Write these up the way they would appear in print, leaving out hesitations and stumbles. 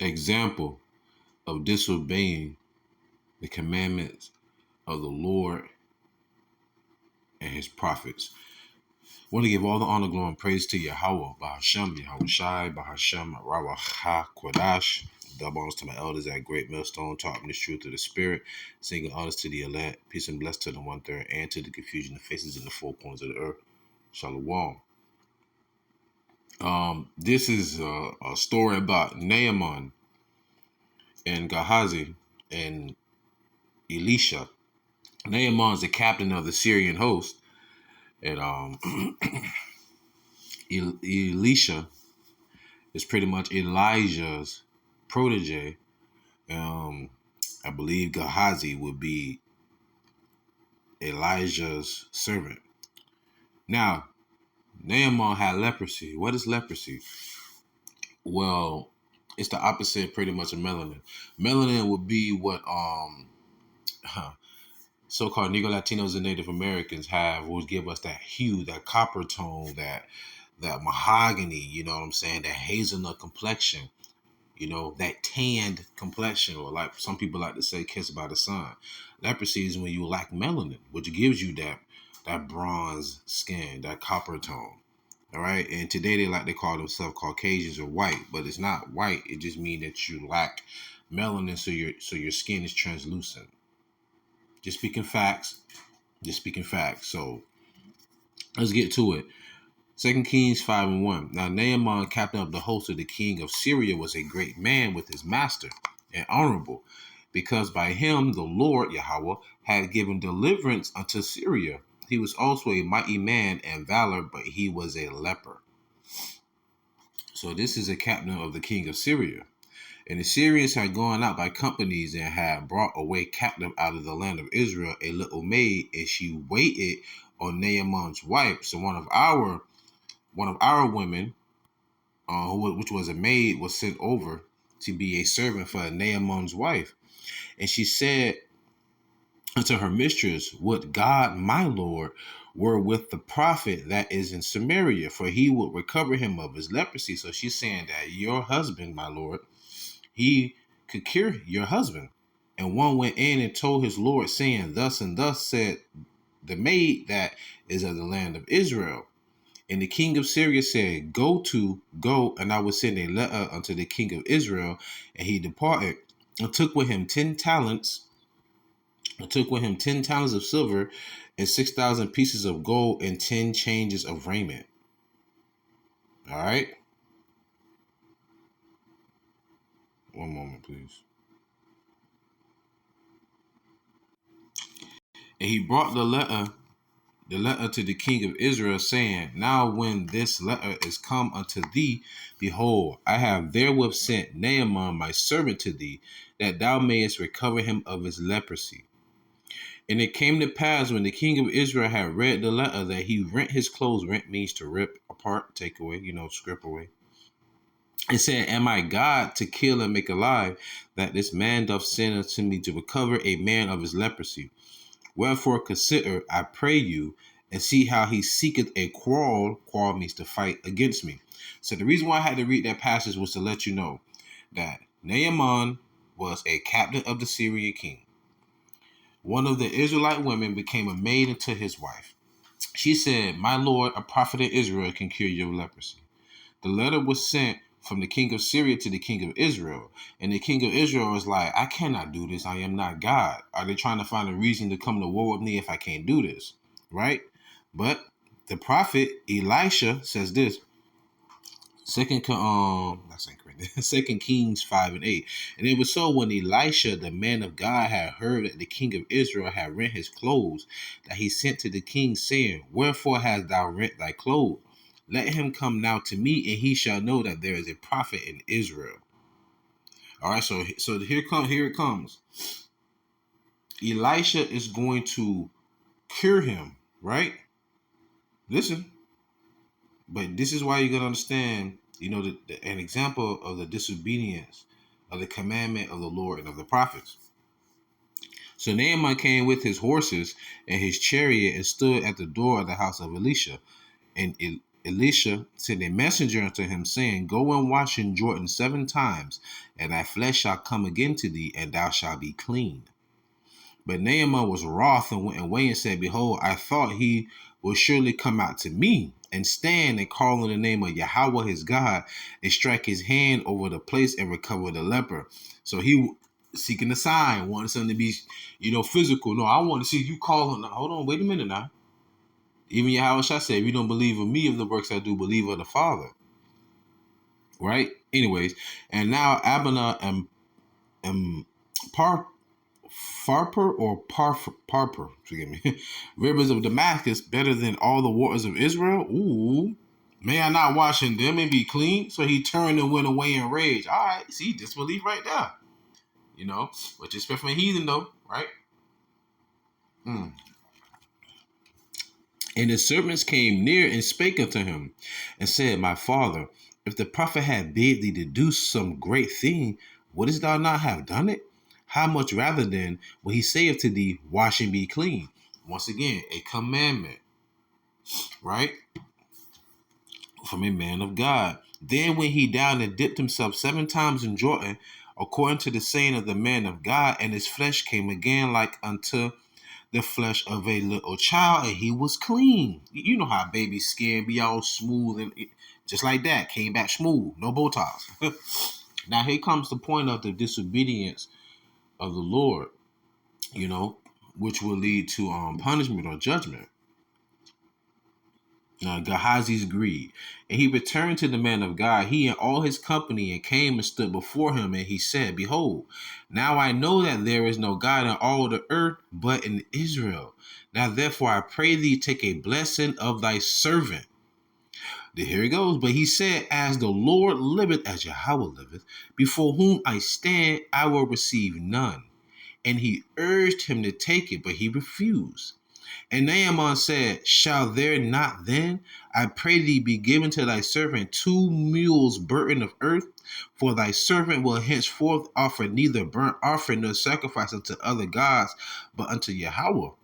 example of disobeying the commandments of the Lord and his prophets. I want to give all the honor, glory, and praise to YAHAWAH, BAHASHAM, YAHAWASHI, BAHASHAM, RAWACHAA, QADASH. Double honors to my elders at Great Millstone, taught me the truth of the Spirit. Singing honors to the elect, peace and blessed to the 1/3, and to the confusion of faces in the four corners of the earth. Shalom. This is a story about Naaman and Gehazi and Elisha. Naaman is the captain of the Syrian host, and Elisha is pretty much Elijah's protege. I believe Gehazi would be Elijah's servant. Now, Naaman had leprosy. What is leprosy? Well, it's the opposite pretty much of melanin. Melanin would be what so-called Negro Latinos and Native Americans have, would give us that hue, that copper tone, that mahogany, you know what I'm saying, that hazelnut complexion, you know, that tanned complexion, or like some people like to say, kissed by the sun. Leprosy is when you lack melanin, which gives you that bronze skin, that copper tone. All right. And today they like to call themselves Caucasians or white, but it's not white. It just means that you lack melanin, so your skin is translucent. Just speaking facts. So let's get to it. 2 Kings 5:1. Now Naaman, captain of the host of the king of Syria, was a great man with his master, and honorable, because by him the Lord YAHAWAH had given deliverance unto Syria. He was also a mighty man and valor, but he was a leper. So this is a captain of the king of Syria. And the Syrians had gone out by companies and had brought away captive out of the land of Israel a little maid, and she waited on Naaman's wife. So one of our women, which was a maid, was sent over to be a servant for Naaman's wife. And she said unto her mistress, would God my Lord were with the prophet that is in Samaria, for he would recover him of his leprosy. So she's saying that your husband, my Lord, he could cure your husband. And one went in and told his Lord, saying, thus and thus said the maid that is of the land of Israel. And the king of Syria said, go, and I will send a letter unto the king of Israel. And he departed and took with him 10 talents. And took with him 10 talents of silver and 6,000 pieces of gold and 10 changes of raiment. All right. One moment, please. And he brought the letter to the king of Israel, saying, now when this letter is come unto thee, behold, I have therewith sent Naaman my servant to thee, that thou mayest recover him of his leprosy. And it came to pass, when the king of Israel had read the letter, that he rent his clothes. Rent means to rip apart, take away, strip away. And said, am I God to kill and make alive, that this man doth send unto me to recover a man of his leprosy? Wherefore consider, I pray you, and see how he seeketh a quarrel. Quarrel means to fight against me. So the reason why I had to read that passage was to let you know that Naaman was a captain of the Syrian king. One of the Israelite women became a maid unto his wife. She said, my Lord, a prophet of Israel can cure your leprosy. The letter was sent from the king of Syria to the king of Israel. And the king of Israel was like, I cannot do this. I am not God. Are they trying to find a reason to come to war with me if I can't do this? Right? But the prophet Elisha says this. 2 Kings 5:8. And it was so, when Elisha, the man of God, had heard that the king of Israel had rent his clothes, that he sent to the king, saying, wherefore hast thou rent thy clothes? Let him come now to me, and he shall know that there is a prophet in Israel. All right, so here it comes. Elisha is going to cure him, right? Listen. But this is why you're going to understand, an example of the disobedience of the commandment of the Lord and of the prophets. So Naaman came with his horses and his chariot and stood at the door of the house of Elisha. And Elisha sent a messenger unto him, saying, Go and wash in Jordan 7 times, and thy flesh shall come again to thee, and thou shalt be clean. But Naaman was wroth and went away and said, Behold, I thought he would surely come out to me and stand and call on the name of Yahawah his God and strike his hand over the place and recover the leper. So he seeking a sign, wanted something to be, physical. No, I want to see you call on. Hold on, wait a minute now. Even YAHAWASHI said, if you don't believe in me of the works I do, believe of the Father. Right? Anyways, and now Abner and Parper, forgive me, rivers of Damascus, better than all the waters of Israel. Ooh, may I not wash in them and be clean? So he turned and went away in rage. All right, see, disbelief right there. What you expect from a heathen though, right? And his servants came near and spake unto him, and said, My father, if the prophet had bid thee to do some great thing, wouldst thou not have done it? How much rather then when he saith to thee, Wash and be clean? Once again, a commandment, right? From a man of God. Then went he down and dipped himself 7 times in Jordan, according to the saying of the man of God, and his flesh came again like unto the flesh of a little child, and he was clean. You know how baby's skin be all smooth, and just like that, came back smooth, no Botox. Now here comes the point of the disobedience of the Lord, which will lead to punishment or judgment. Gehazi's greed. And he returned to the man of God, he and all his company, and came and stood before him, and he said, Behold, now I know that there is no God in all the earth but in Israel. Now therefore I pray thee, take a blessing of thy servant. Here it goes. But he said, As the Lord liveth, as Yahawah liveth, before whom I stand, I will receive none. And he urged him to take it, but he refused. And Naaman said, Shall there not then, I pray thee, be given to thy servant 2 mules burden of earth? For thy servant will henceforth offer neither burnt offering nor sacrifice unto other gods, but unto Yahawah.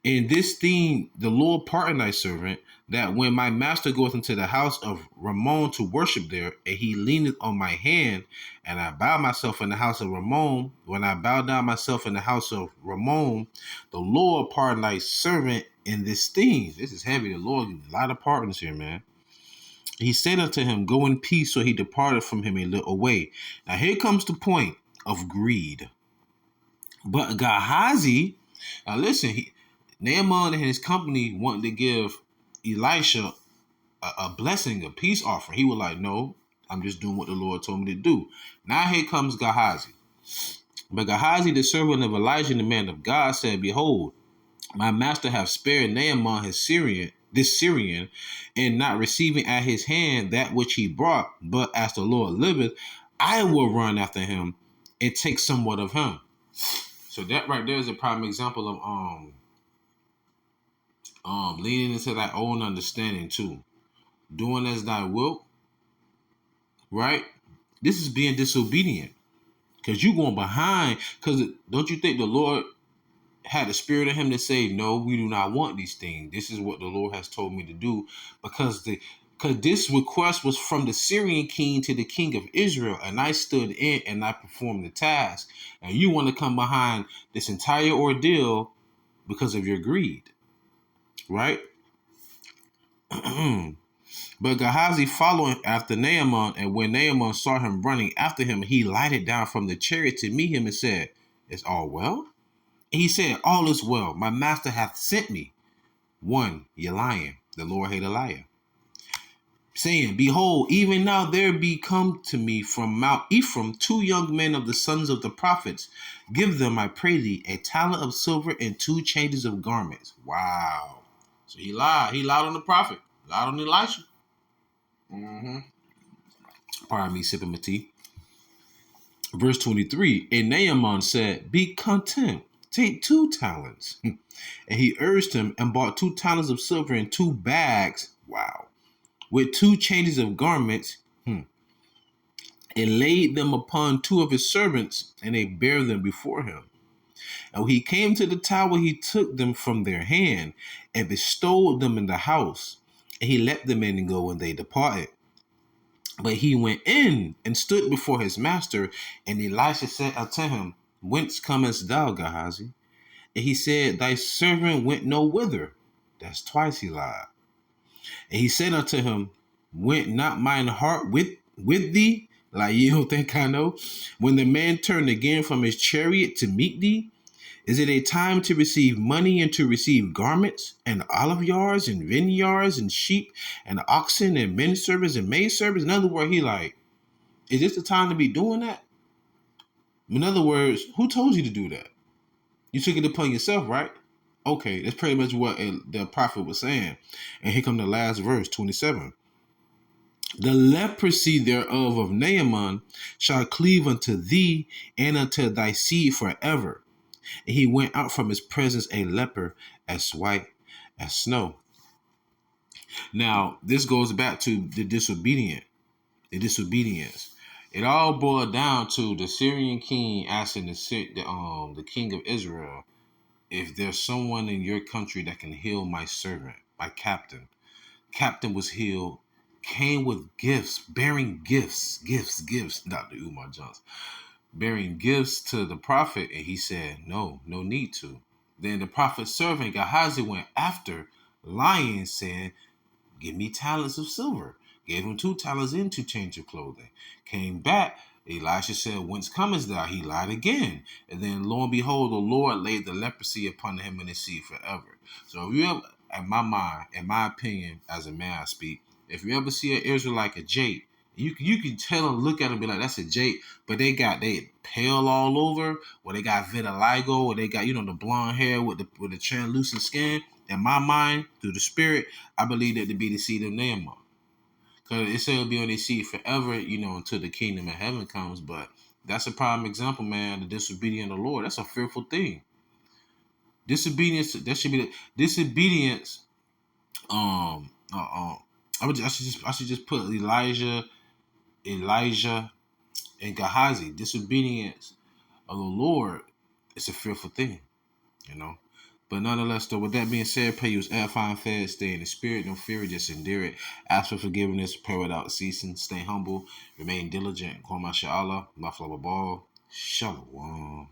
In this thing the Lord pardon thy servant, that when my master goeth into the house of Ramon to worship there, and he leaneth on my hand, and I bow myself in the house of Ramon, when I bow down myself in the house of Ramon, the Lord pardon thy servant in this thing. This is heavy. The Lord gives a lot of pardons here, man. He said unto him, Go in peace. So he departed from him a little way. Now here comes the point of greed. But Gehazi, now listen, Naaman and his company wanted to give Elisha a blessing, a peace offering. He was like, No, I'm just doing what the Lord told me to do. Now here comes Gehazi. But Gehazi, the servant of Elijah, the man of God, said, Behold, my master hath spared Naaman this Syrian, and not receiving at his hand that which he brought, but as the Lord liveth, I will run after him and take somewhat of him. So that right there is a prime example of leaning into thy own understanding too. Doing as thy will, right? This is being disobedient. Because you going behind. Because don't you think the Lord had the spirit of him to say, no, we do not want these things. This is what the Lord has told me to do. Because this request was from the Syrian king to the king of Israel, and I stood in and I performed the task. And you want to come behind this entire ordeal because of your greed, right? But Gehazi followed after Naaman, and when Naaman saw him running after him, he lighted down from the chariot to meet him and said, Is all well? And he said, All is well. My master hath sent me. One, ye lying. The Lord hate a liar. Saying, Behold, even now there be come to me from Mount Ephraim 2 young men of the sons of the prophets. Give them, I pray thee, a talent of silver and 2 changes of garments. Wow. So he lied. He lied on the prophet. Lied on Elisha. Pardon me, sipping my tea. Verse 23. And Naaman said, Be content. Take 2 talents. And he urged him and bought 2 talents of silver and 2 bags. Wow. With 2 changes of garments, and laid them upon 2 of his servants, and they bare them before him. And when he came to the tower, he took them from their hand and bestowed them in the house. And he let the men go, and they departed. But he went in and stood before his master, and Elisha said unto him, Whence comest thou, Gehazi? And he said, Thy servant went no whither. That's twice he lied. And he said unto him, Went not mine heart with thee? Like, you don't think I know? When the man turned again from his chariot to meet thee, is it a time to receive money and to receive garments and olive yards and vineyards and sheep and oxen and men servants and maid servants? In other words, he like, is this the time to be doing that? In other words, who told you to do that? You took it upon yourself, right? Okay, that's pretty much what the prophet was saying. And here come the last verse, 27. The leprosy thereof of Naaman shall cleave unto thee and unto thy seed forever. And he went out from his presence a leper as white as snow. Now, this goes back to the disobedience. It all boiled down to the Syrian king asking the king of Israel, if there's someone in your country that can heal my servant, my captain. Captain was healed, came with gifts, bearing gifts, Dr. Umar Johnson, bearing gifts to the prophet, and he said, no need to. Then the prophet's servant Gehazi went after, lying, saying, Give me talents of silver. Gave him 2 talents and 2 change of clothing. Came back. Elisha said, Whence comest thou? He lied again. And then lo and behold, the Lord laid the leprosy upon him and his seed forever. So if you ever, in my mind, in my opinion, as a man I speak, if you ever see an Israelite like a jade, you can tell and look at them and be like, that's a jade, but they pale all over, or they got vitiligo, or they got, the blonde hair with the translucent skin. In my mind, through the spirit, I believe that to be the seed of Naaman. Because it said it'll be on their seed forever, until the kingdom of heaven comes. But that's a prime example, man, the disobedience of the Lord. That's a fearful thing. Disobedience, that should be the disobedience. I should just put Elijah, and Gehazi. Disobedience of the Lord is a fearful thing, But nonetheless, though, with that being said, pray you was edifying, fed, stay in the spirit, no fear, just endure it. Ask for forgiveness, pray without ceasing, stay humble, remain diligent, call my YAHAWAH, my ball. Shalom.